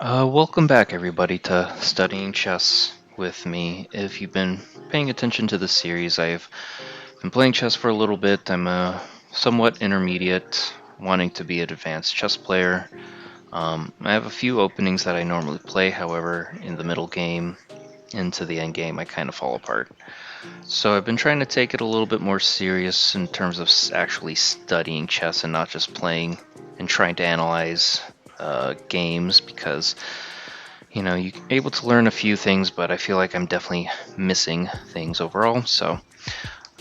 Welcome back, everybody, to Studying Chess with me. If you've been paying attention to this series, I've been playing chess for a little bit. I'm a somewhat intermediate, wanting to be an advanced chess player. I have a few openings that I normally play, however, in the middle game into the end game, I kind of fall apart. So I've been trying to take it a little bit more serious in terms of actually studying chess and not just playing and trying to analyze games because you're able to learn a few things, but I feel like I'm definitely missing things overall. So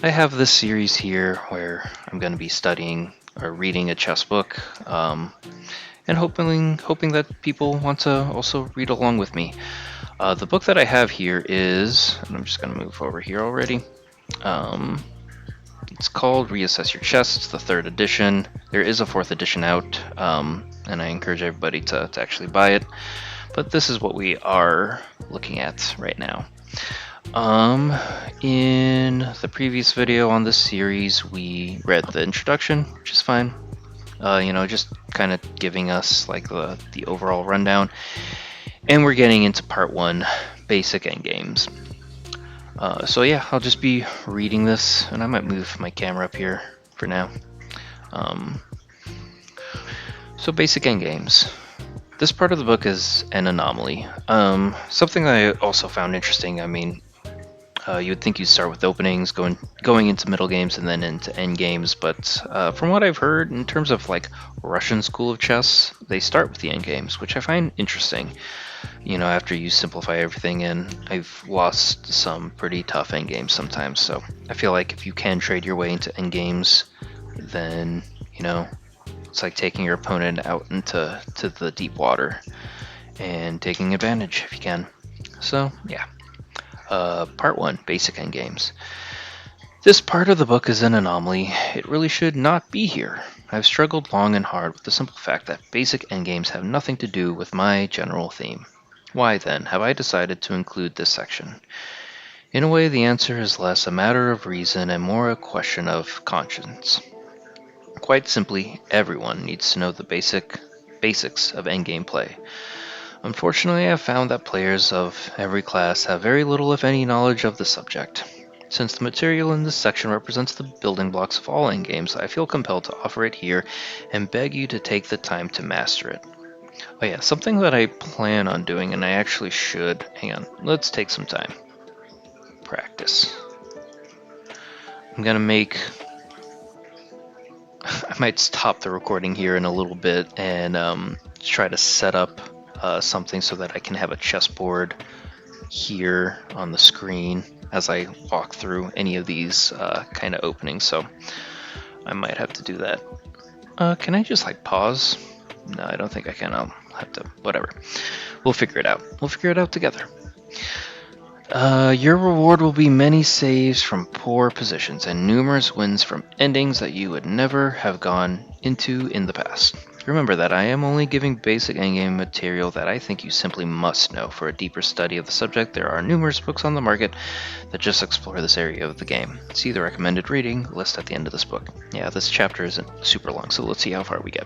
I have this series here where I'm going to be studying or reading a chess book, and hoping that people want to also read along with me. The book that I have here is, and I'm just going to move over here already. Um, it's called Reassess Your Chess. It's the third edition. There is a fourth edition out, and I encourage everybody to actually buy it. But this is what we are looking at right now. In the previous video on this series, we read the introduction, which is fine. Just kind of giving us like the overall rundown. And we're getting into part one, basic endgames. So yeah, I'll just be reading this, and I might move my camera up here for now. So basic endgames. This part of the book is an anomaly. Something that I also found interesting. I mean, you would think you'd start with openings, going into middle games, and then into end games. But from what I've heard, in terms of like Russian school of chess, they start with the end games, which I find interesting. After you simplify everything, and I've lost some pretty tough end games sometimes. So I feel like if you can trade your way into end games, then it's like taking your opponent out into the deep water and taking advantage if you can. So yeah. Part 1, Basic Endgames. This part of the book is an anomaly. It really should not be here. I've struggled long and hard with the simple fact that basic endgames have nothing to do with my general theme. Why then have I decided to include this section? In a way, the answer is less a matter of reason and more a question of conscience. Quite simply, everyone needs to know the basics of endgame play. Unfortunately, I have found that players of every class have very little if any knowledge of the subject. Since the material in this section represents the building blocks of all endgames, I feel compelled to offer it here and beg you to take the time to master it. Oh yeah, something that I plan on doing, and I actually should. Hang on, let's take some time. Practice. I'm gonna make... I might stop the recording here in a little bit and try to set up something so that I can have a chessboard here on the screen as I walk through any of these kind of openings, so I might have to do that. Can I just like pause? No, I don't think I can. I'll have to, whatever. We'll figure it out. We'll figure it out together. Your reward will be many saves from poor positions and numerous wins from endings that you would never have gone into in the past. Remember that I am only giving basic endgame material that I think you simply must know. For a deeper study of the subject, there are numerous books on the market that just explore this area of the game. See the recommended reading list at the end of this book. Yeah, this chapter isn't super long, so let's see how far we get.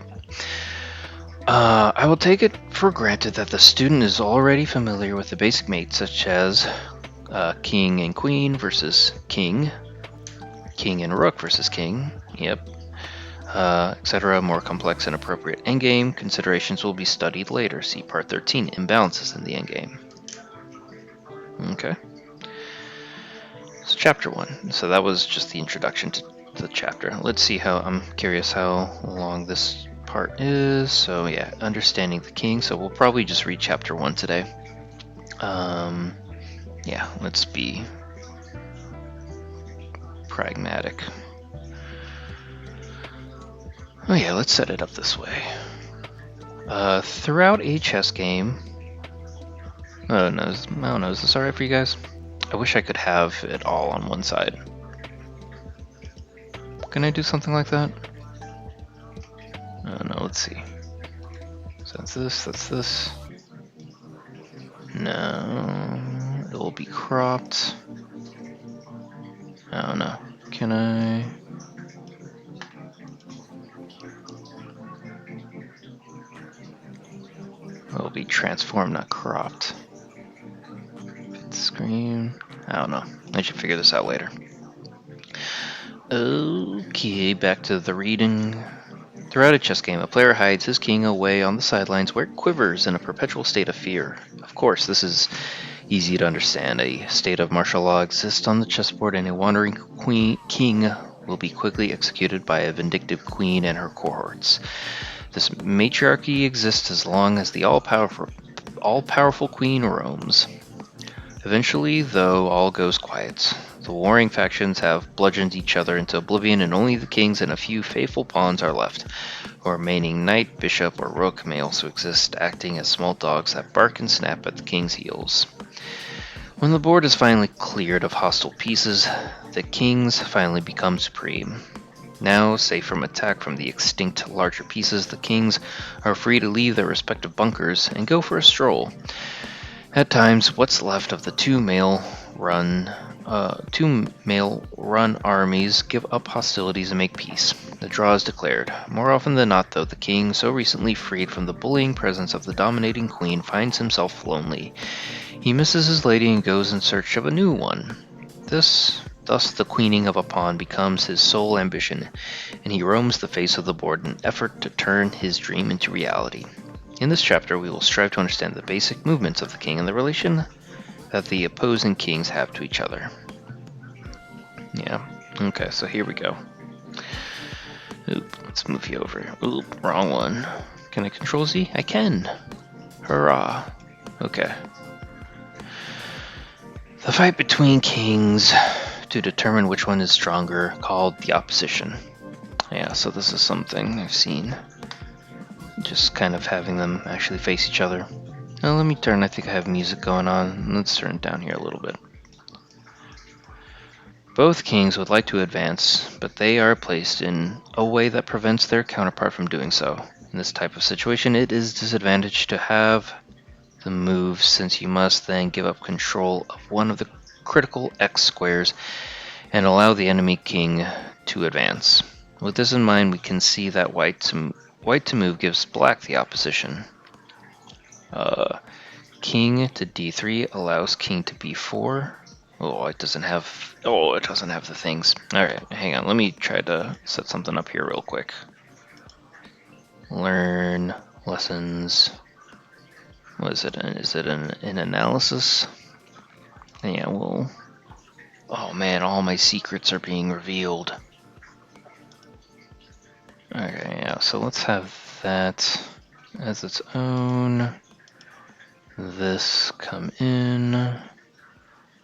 I will take it for granted that the student is already familiar with the basic mates, such as king and queen versus king, king and rook versus king, yep, etc. More complex and appropriate endgame considerations will be studied later. See part 13, imbalances in the endgame. Okay. So chapter 1. So that was just the introduction to the chapter. Let's see how, I'm curious how long this part is. So yeah, understanding the king. So we'll probably just read chapter 1 today. Yeah, let's be pragmatic. Oh yeah, let's set it up this way. Throughout a chess game... Oh no, is this alright for you guys? I wish I could have it all on one side. Can I do something like that? Oh no, let's see. So that's this. No, it will be cropped. Oh no, can I... will be transformed, not cropped. Screen. I don't know. I should figure this out later. Okay, back to the reading. Throughout a chess game, a player hides his king away on the sidelines where it quivers in a perpetual state of fear. Of course, this is easy to understand. A state of martial law exists on the chessboard, and a wandering king will be quickly executed by a vindictive queen and her cohorts. This matriarchy exists as long as the all-powerful queen roams. Eventually, though, all goes quiet. The warring factions have bludgeoned each other into oblivion, and only the kings and a few faithful pawns are left. A remaining knight, bishop, or rook may also exist, acting as small dogs that bark and snap at the king's heels. When the board is finally cleared of hostile pieces, the kings finally become supreme. Now, safe from attack from the extinct larger pieces, the kings are free to leave their respective bunkers and go for a stroll. At times, what's left of the two male-run armies give up hostilities and make peace. The draw is declared. More often than not, though, the king, so recently freed from the bullying presence of the dominating queen, finds himself lonely. He misses his lady and goes in search of a new one. Thus the queening of a pawn becomes his sole ambition, and he roams the face of the board in an effort to turn his dream into reality. In this chapter, we will strive to understand the basic movements of the king and the relation that the opposing kings have to each other. Yeah, okay, so here we go. Oop, let's move you over. Oop, wrong one. Can I control Z? I can! Hurrah! Okay. The fight between kings to determine which one is stronger, called the opposition. Yeah, so this is something I've seen. Just kind of having them actually face each other. Now let me turn, I think I have music going on. Let's turn it down here a little bit. Both kings would like to advance, but they are placed in a way that prevents their counterpart from doing so. In this type of situation, it is disadvantage to have the move, since you must then give up control of one of the critical X squares and allow the enemy king to advance. With this in mind, we can see that white to move gives black the opposition. King to d3 allows king to b4. It doesn't have the things. Alright, hang on, let me try to set something up here real quick. Learn lessons. What is it? Is it an analysis? Yeah, well... Oh man, all my secrets are being revealed. Okay, yeah, so let's have that as its own. This come in.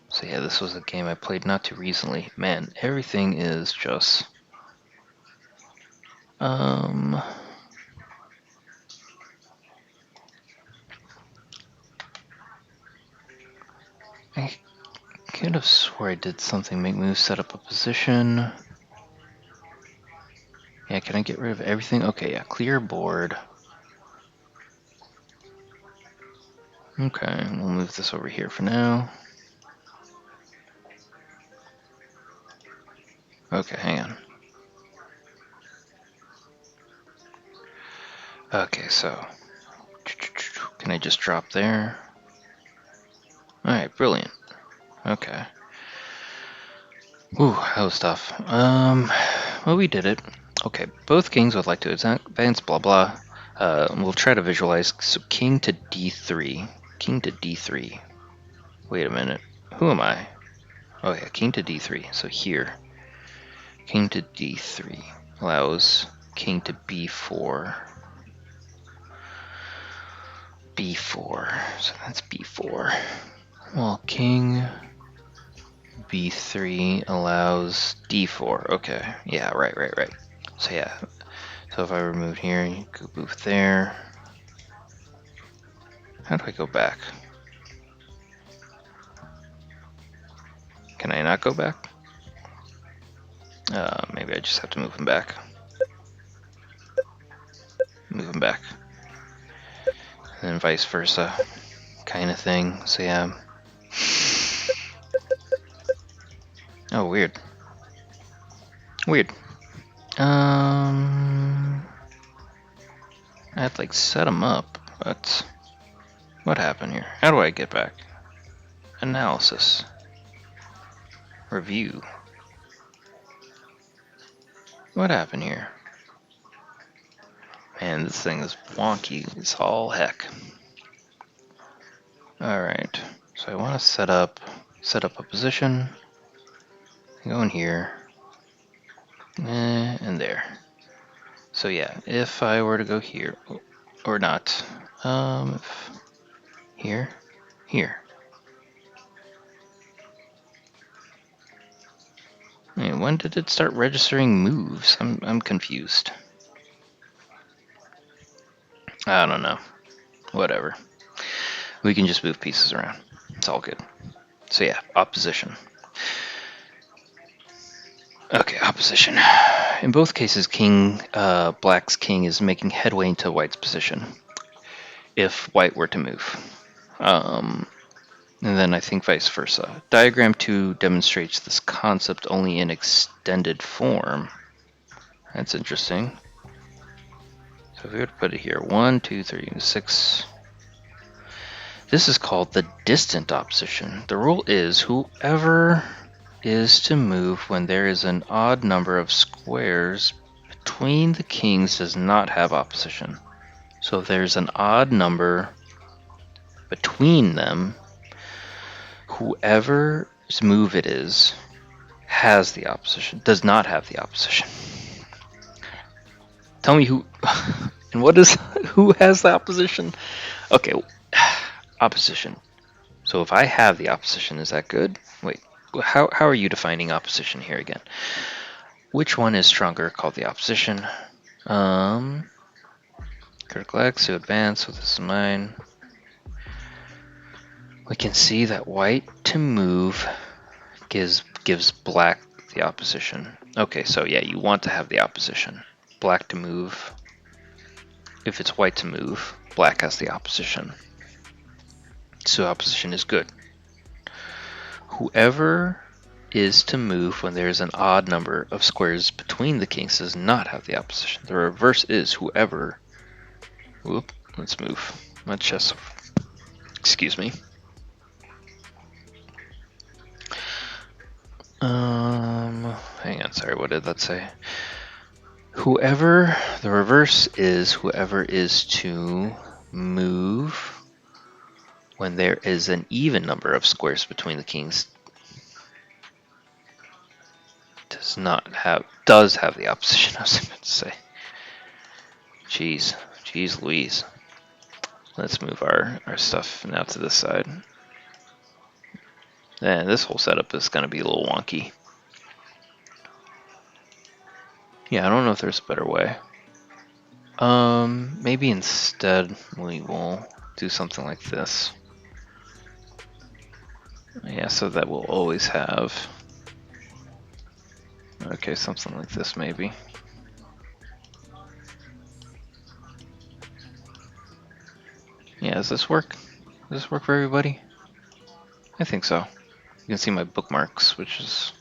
So yeah, this was a game I played not too recently. Man, everything is just... I could have swore I did something. Make move, set up a position. Yeah, can I get rid of everything? Okay, yeah, clear board. Okay, we'll move this over here for now. Okay, hang on. Okay, so... Can I just drop there? Alright, brilliant. Okay. Ooh, that was tough. Well, we did it. Okay, both kings would like to advance, blah blah. We'll try to visualize. So king to d3. King to d3. Wait a minute. Who am I? Oh yeah, king to d3. So here. King to d3 allows king to b4. b4. So that's b4. Well, king b3 allows d4. Okay. Yeah, right. So yeah. So if I remove here, you could move there. How do I go back? Can I not go back? Maybe I just have to move him back. Move him back. And then vice versa. Kind of thing. So yeah. Oh, weird. Weird. I'd like set him up, but What happened here? How do I get back? Analysis. Review. What happened here? Man, this thing is wonky as all heck. Alright, so I want to set up a position. Go in here. And there. So yeah, if I were to go here, or not, here. Man, when did it start registering moves? I'm confused. I don't know. Whatever. We can just move pieces around. It's all good. So yeah, opposition. Okay, opposition. In both cases, Black's king is making headway into White's position. If White were to move. And then I think vice versa. Diagram 2 demonstrates this concept only in extended form. That's interesting. So if we were to put it here, 1, 2, 3, 6. This is called the distant opposition. The rule is whoever is to move when there is an odd number of squares between the kings does not have opposition. So if there's an odd number between them, whoever's move it is has the opposition, does not have the opposition. Tell me who, and what is, who has the opposition? Okay, opposition. So if I have the opposition, is that good? Wait, how are you defining opposition here again? Which one is stronger called the opposition? Critical X to advance, so this is mine. We can see that White to move gives Black the opposition. Okay, so yeah, you want to have the opposition. Black to move. If it's White to move, Black has the opposition. So opposition is good. Whoever is to move when there's an odd number of squares between the kings does not have the opposition. The reverse is whoever... Whoop, let's move my chess. Excuse me. Hang on, sorry, what did that say? Whoever, the reverse is whoever is to move when there is an even number of squares between the kings does have the opposition. I was about to say. Jeez Louise. Let's move our stuff now to this side. And this whole setup is going to be a little wonky. Yeah, I don't know if there's a better way. Maybe instead we will do something like this. Yeah, so that we'll always have... Okay, something like this maybe. Yeah, does this work? Does this work for everybody? I think so. You can see my bookmarks, which is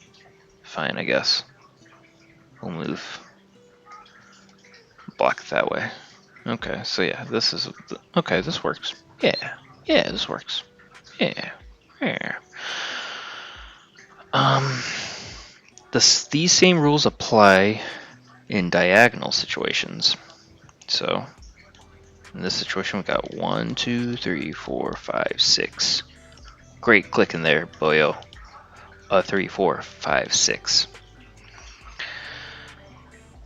fine, I guess. We'll move block it that way. Okay, so yeah, this is... Okay, this works. Yeah, this works. Yeah. These same rules apply in diagonal situations. So, in this situation, we got 1, 2, 3, 4, 5, 6. Great, click in there, boyo. 3, 4, 5, 6.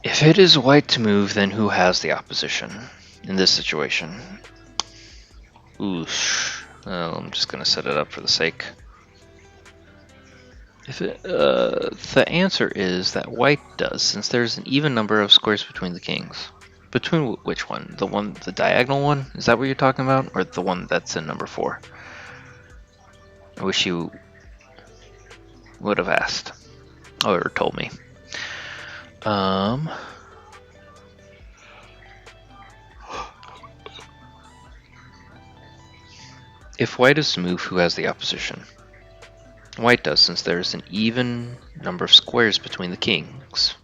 If it is White to move, then who has the opposition in this situation? Oosh. Well, I'm just going to set it up for the sake. If the answer is that White does, since there's an even number of squares between the kings. Between which one? The diagonal one? Is that what you're talking about? Or the one that's in number 4? I wish you would have asked. Or told me. If White is to move, who has the opposition? White does, since there is an even number of squares between the kings.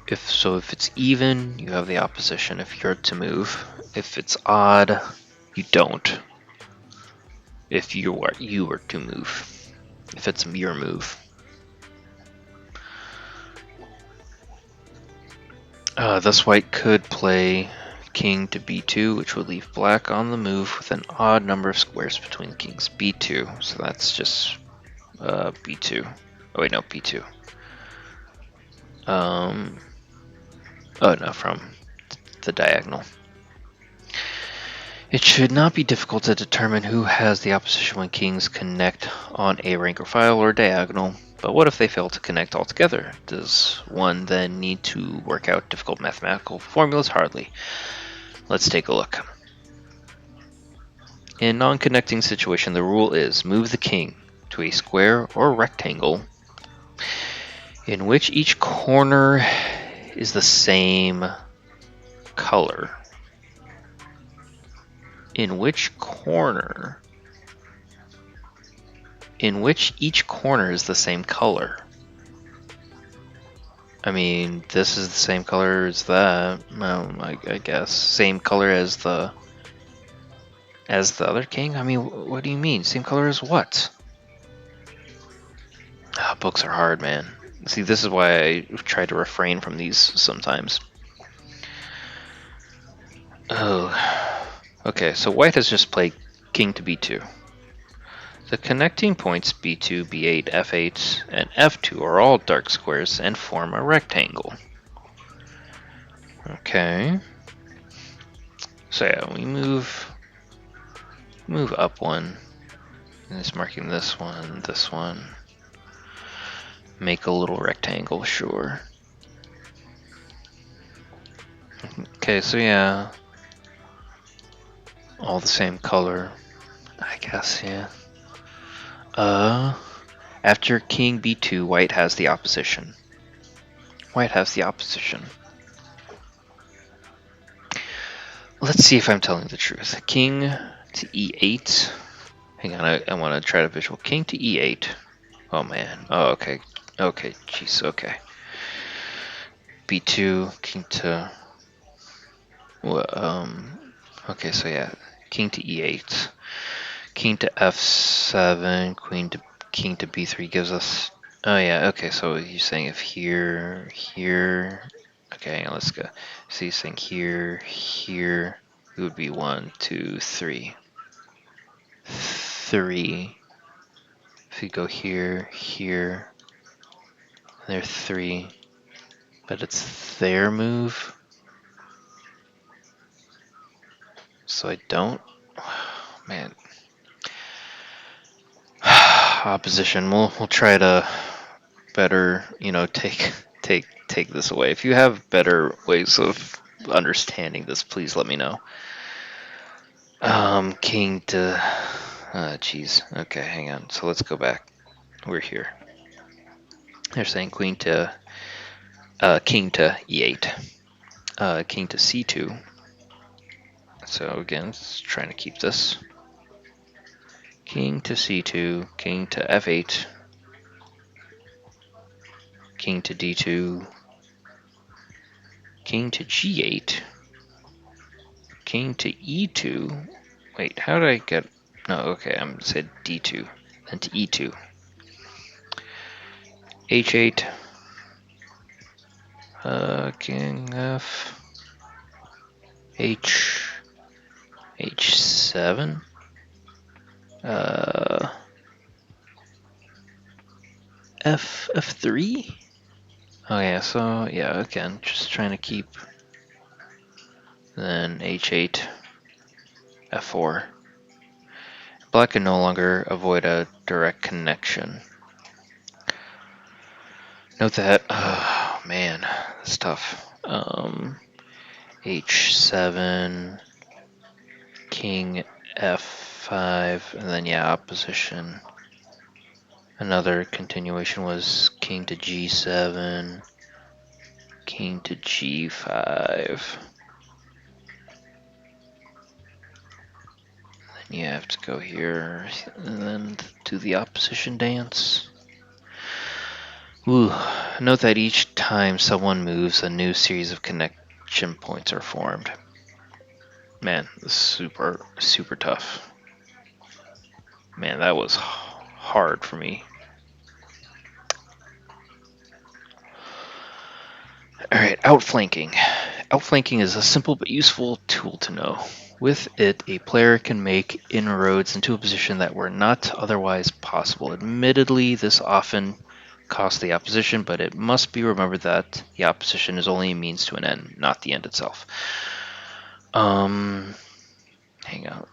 If it's even, you have the opposition if you're to move. If it's odd, you don't. If you were to move. If it's your move. Thus white could play king to b2, which would leave black on the move with an odd number of squares between kings. b2, so that's just b2. Oh wait, no, b2. Oh no, from the diagonal. It should not be difficult to determine who has the opposition when kings connect on a rank or file or diagonal, but what if they fail to connect altogether? Does one then need to work out difficult mathematical formulas? Hardly. Let's take a look. In non-connecting situation, the rule is move the king to a square or rectangle in which each corner is the same color. In which each corner is the same color. I mean, this is the same color as that. I guess same color as the other king. I mean, what do you mean? Same color as what? Books are hard, man. See, this is why I try to refrain from these sometimes. Oh, okay. So white has just played king to b2. The connecting points b2, b8, f8, and f2 are all dark squares and form a rectangle. Okay. So yeah, we move up one. And it's marking this one. Make a little rectangle, sure. Okay, so yeah. All the same color, I guess, yeah. After king b2, white has the opposition. Let's see if I'm telling the truth. King to e8. Hang on, I want to try to visual. King to e8. Oh man. Oh, okay. Okay, jeez, okay. b2, king to... Okay, so yeah. King to e8. King to f7. King to b3 gives us... Oh yeah, okay, so he's saying if here... Okay, let's go. So he's saying here... It would be 1, 2, 3. 3. If you go here, they're 3. But it's their move. So I don't... Man. Opposition. We'll try to better, take this away. If you have better ways of understanding this, please let me know. King to... Jeez. Okay, hang on. So let's go back. We're here. They're saying king to e8. King to c2. So again, just trying to keep this. King to c2, king to f8, king to d2, king to g8, king to e2. Wait, how did I get... No, okay, I said d2, then to e2. h8, king f, h7, f3. Oh yeah, so yeah, again, just trying to keep. Then h8, f4. Black can no longer avoid a direct connection. Note that, oh man, that's tough. h7, king f5, and then yeah, opposition. Another continuation was king to g7, king to g5. Then you have to go here and then do the opposition dance. Ooh, note that each time someone moves, a new series of connection points are formed. Man, this is super, super tough. Man, that was hard for me. Alright, outflanking. Outflanking is a simple but useful tool to know. With it, a player can make inroads into a position that were not otherwise possible. Admittedly, this often costs the opposition, but it must be remembered that the opposition is only a means to an end, not the end itself. Hang on.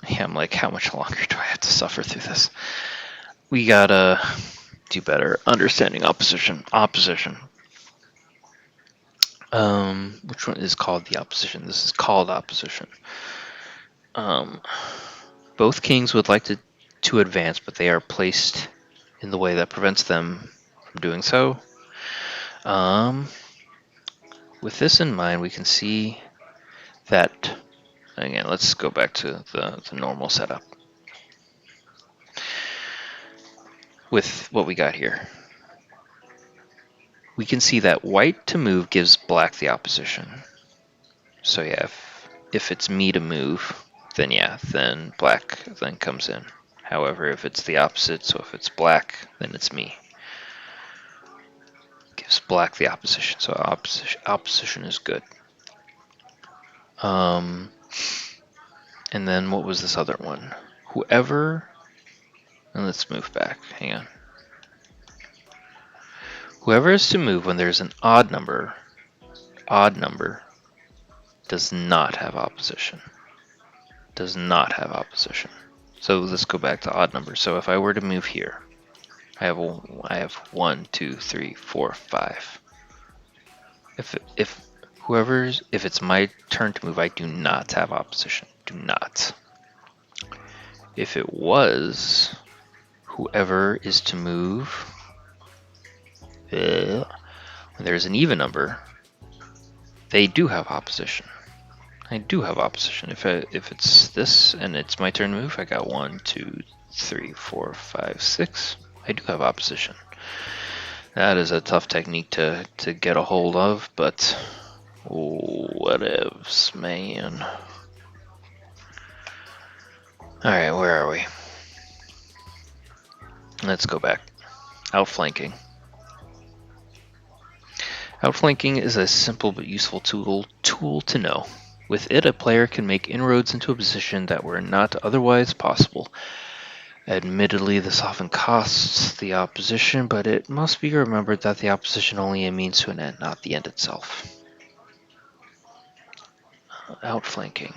Yeah, I'm like, how much longer do I have to suffer through this? We gotta do better understanding opposition. Which one is called the opposition? This is called opposition. Both kings would like to advance, but they are placed in the way that prevents them from doing so. With this in mind, we can see that, again, let's go back to the normal setup. With what we got here, we can see that white to move gives black the opposition. So yeah, if it's me to move, then yeah, then black then comes in. However, if it's the opposite, so if it's black, then it's me. Gives black the opposition, so opposition is good. And then what was this other one? Whoever, and let's move back, hang on. Whoever is to move when there's an odd number does not have opposition. Does not have opposition. So let's go back to odd numbers. So if I were to move here, I have 1, 2, 3, 4, 5. If it's my turn to move, I do not have opposition. Do not. If it was whoever is to move, when there's an even number, they do have opposition. I do have opposition. If it's this and it's my turn to move, I got 1, 2, 3, 4, 5, 6. I do have opposition. That is a tough technique to get a hold of, but whatevs, man. Alright, where are we? Let's go back. Outflanking. Outflanking is a simple but useful tool to know. With it, a player can make inroads into a position that were not otherwise possible. Admittedly, this often costs the opposition, but it must be remembered that the opposition only a means to an end, not the end itself. Outflanking.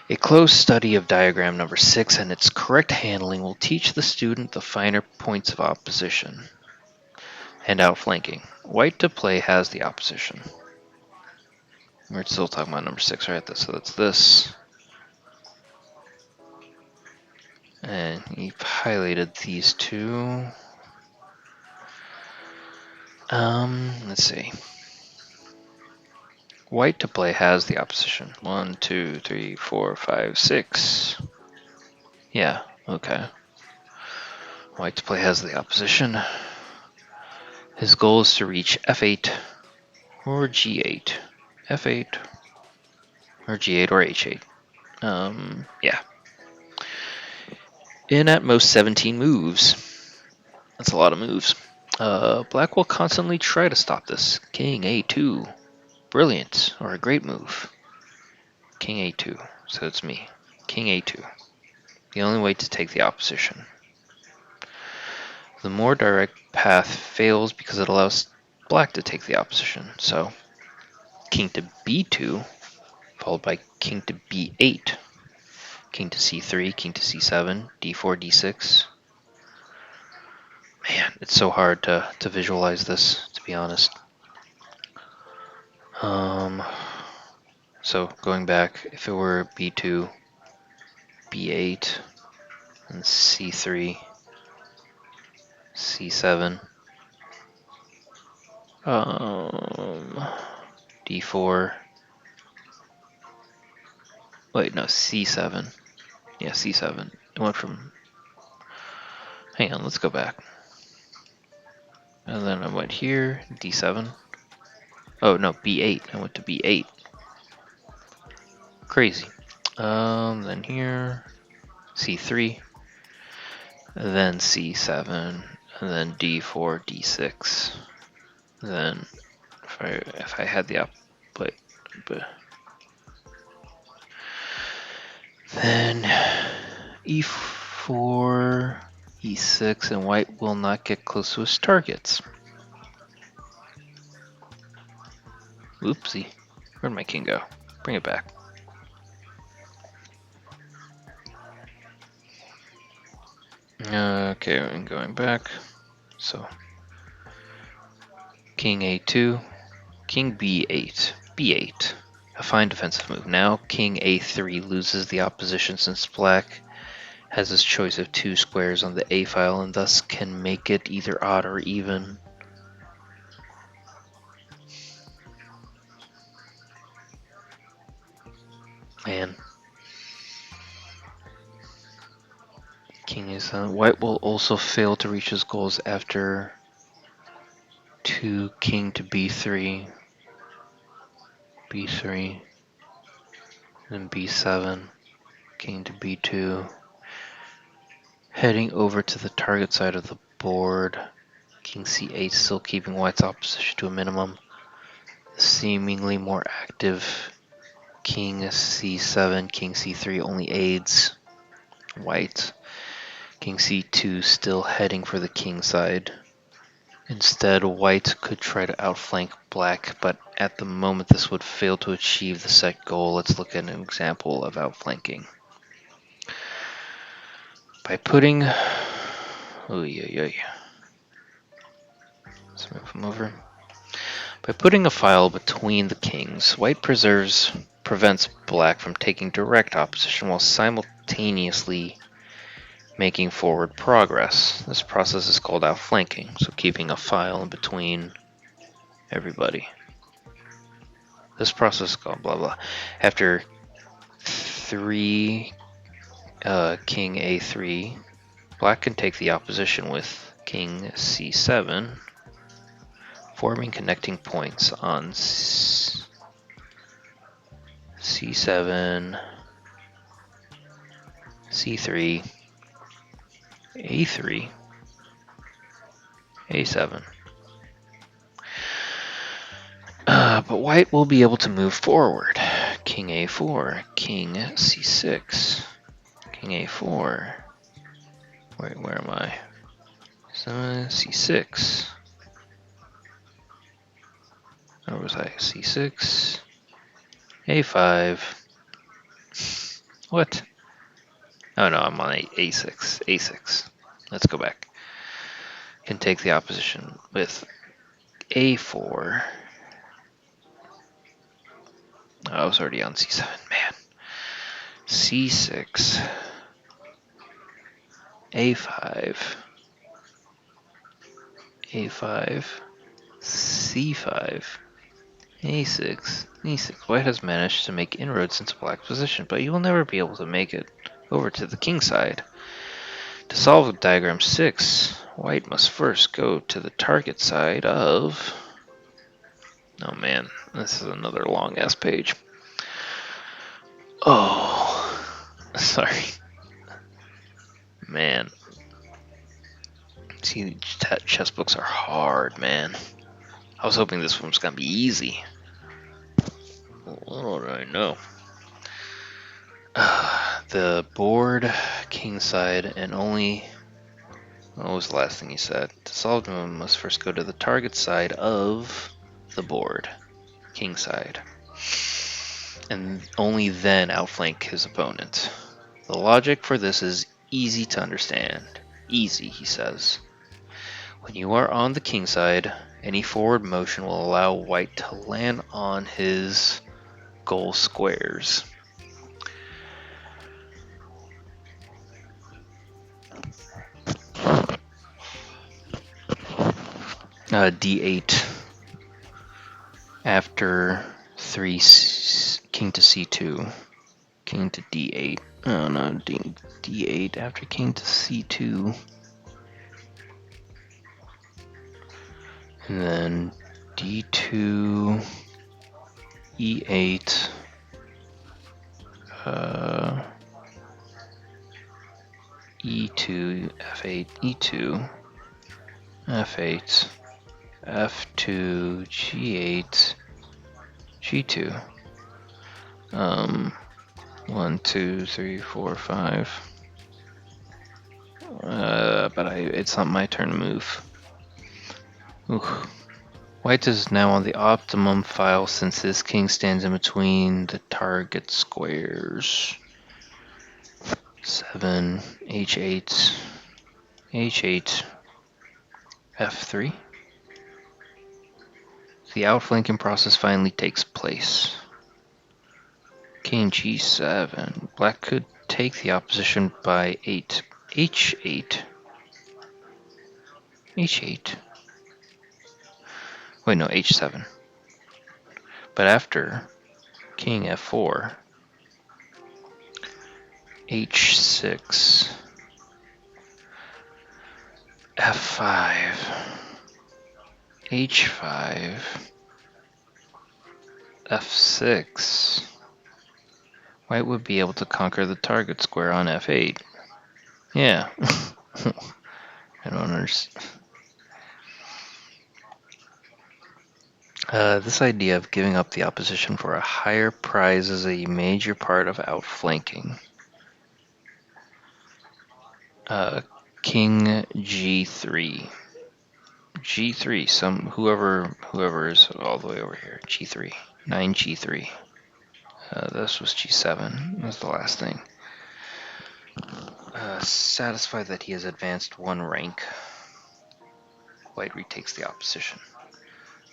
A close study of diagram number 6 and its correct handling will teach the student the finer points of opposition and outflanking. White to play has the opposition. We're still talking about number 6, right? So that's this. And you've highlighted these two. Let's see. White to play has the opposition. 1, 2, 3, 4, 5, 6. Yeah, okay. White to play has the opposition. His goal is to reach f8 or g8. f8 or g8 or h8. Yeah. In at most 17 moves. That's a lot of moves. Black will constantly try to stop this. King a2. Brilliant, or a great move. King a2. So it's me. King a2. The only way to take the opposition. The more direct path fails because it allows black to take the opposition. So king to b2, followed by king to b8. King to c3, king to c7, d4, d6. Man, it's so hard to visualize this, to be honest. So going back, if it were b2, b8, and c3, c7, d4. Wait, no, c7. Yeah, c7. It went from Hang on, let's go back. And then I went here, d7. Oh no, b8. I went to b8. Crazy. Then here, c3, then c7, and then d4, d6. Then if I had the but then e4, e6, and white will not get close to his targets. Oopsie. Where'd my king go? Bring it back. Okay, I'm going back. So, king a2, king b8, b8. A fine defensive move. Now, king a3 loses the opposition since black has his choice of 2 squares on the a file and thus can make it either odd or even. Man. King is white will also fail to reach his goals after 2 king to b3, b3, then b7, king to b2, heading over to the target side of the board. King c8 still keeping white's opposition to a minimum. Seemingly more active king c7, king c3 only aids white. King c2 still heading for the king side. Instead, white could try to outflank black, but at the moment this would fail to achieve the set goal. Let's look at an example of outflanking. By putting... Let's move him over. By putting a file between the kings, white prevents black from taking direct opposition while simultaneously making forward progress. This process is called outflanking, so keeping a file in between everybody. This process is called blah blah. After 3 king a3, black can take the opposition with king c7, forming connecting points on c7, c3, a3, a7. But white will be able to move forward. King a4, king c6, king a4. Wait, where am I? C6. Where was I? C6, a5. What? Oh no, I'm on a6. A6. Let's go back. Can take the opposition with a4. Oh, I was already on c7. Man. c6, a5, a5, c5, a6, e6. White has managed to make inroads into black's position, but you will never be able to make it over to the king side. To solve diagram 6, white must first go to the target side of... Oh man, this is another long ass page. Oh, sorry. Man. See, chess books are hard, man. I was hoping this one was gonna be easy. What do I know? The board, king side, and only... What was the last thing he said? To solve them, must first go to the target side of the board, king side, and only then outflank his opponent. The logic for this is easy to understand. Easy, he says. When you are on the king side, any forward motion will allow white to land on his goal squares. D8 after 3 king to c2, king to d8. Oh no, d8 after king to c2. And then d2, e8, e2, f8, e2, f8, f2, g8, g2. 1, 2, 3, 4, 5. But it's not my turn to move. Ooh. White is now on the optimum file since his king stands in between the target squares. 7, h8, h8, f3. The outflanking process finally takes place. King g7. Black could take the opposition by 8. h8. h8. Wait, no, h7. But after king f4, h6, f5, h5, f6, White would be able to conquer the target square on f8. Yeah. I don't understand. This idea of giving up the opposition for a higher prize is a major part of outflanking. King g3. G3, whoever is all the way over here. G3. 9 g3. This was g7. That was the last thing. Satisfied that he has advanced one rank, White retakes the opposition.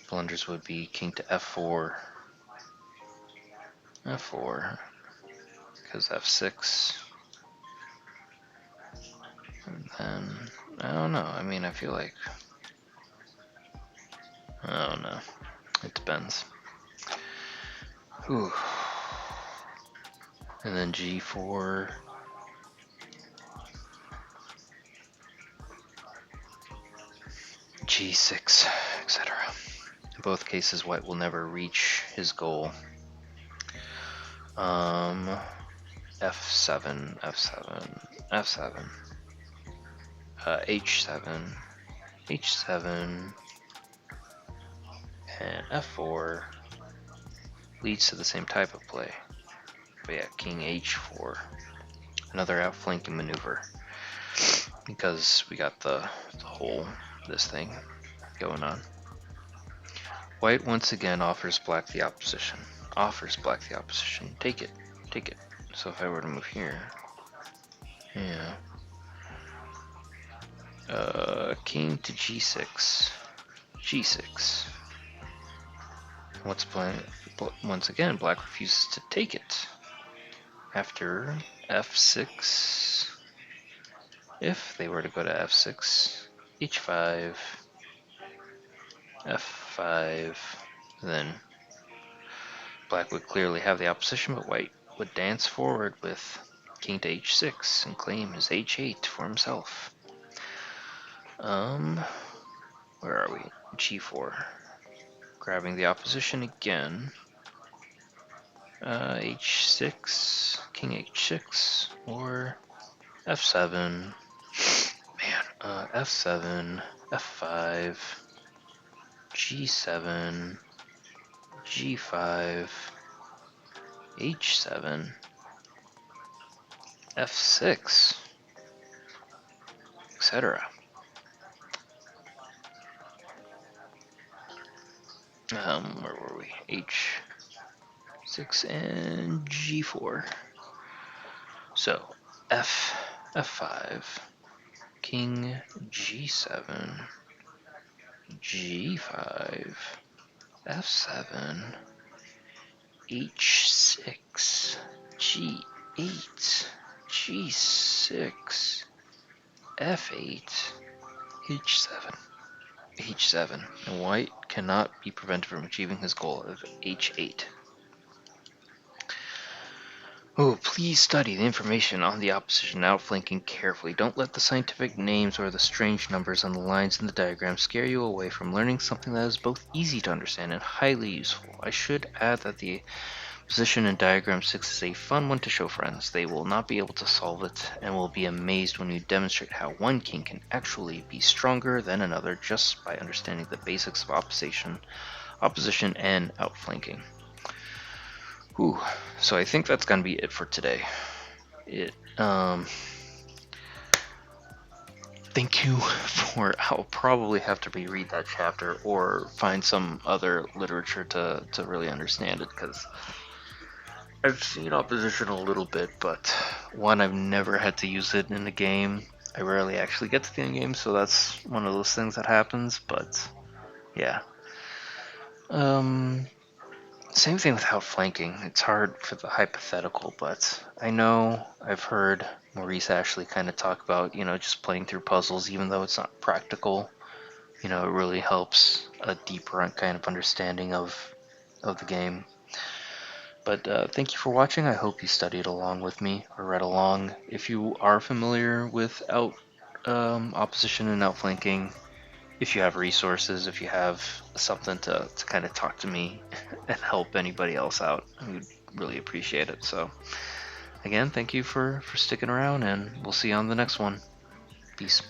Blunders would be king to f4, f4, because f6, and then, I don't know, I mean, I feel like, I don't know, it depends. Whew. And then g4, g6, etc. In both cases, White will never reach his goal. f7, f7, f7, h7, h7, and f4 leads to the same type of play. But yeah, king h4, another outflanking maneuver, because we got the whole this thing going on. White once again offers black the opposition. Take it. So if I were to move here, yeah, king to g6, g6. Once again, black refuses to take it. After f6, if they were to go to f6, h5, f5, then black would clearly have the opposition, but white would dance forward with king to h6 and claim his h8 for himself. Where are we? g4. Grabbing the opposition again. h6, king h6, or f7. Man, f7, f5, g7, g5, h7, f6, etc. Where were we? h6 and g4. So f5, king g7, g5, f7, h6, g8, g6, f8, h7, and white cannot be prevented from achieving his goal of h8. Oh, please study the information on the opposition and outflanking carefully. Don't let the scientific names or the strange numbers on the lines in the diagram scare you away from learning something that is both easy to understand and highly useful. I should add that the position in diagram 6 is a fun one to show friends. They will not be able to solve it and will be amazed when you demonstrate how one king can actually be stronger than another just by understanding the basics of opposition and outflanking. Whew. So I think that's gonna be it for today. Thank you for. I'll probably have to reread that chapter or find some other literature to really understand it, because I've seen opposition a little bit, but one, I've never had to use it in a game. I rarely actually get to the end game, so that's one of those things that happens. But yeah, um, same thing with outflanking. It's hard for the hypothetical, but I know I've heard Maurice Ashley kind of talk about, just playing through puzzles, even though it's not practical. It really helps a deeper kind of understanding of the game. But thank you for watching. I hope you studied along with me or read along. If you are familiar with opposition and outflanking, if you have resources, if you have something to kind of talk to me and help anybody else out, I would really appreciate it. So again, thank you for sticking around, and we'll see you on the next one. Peace.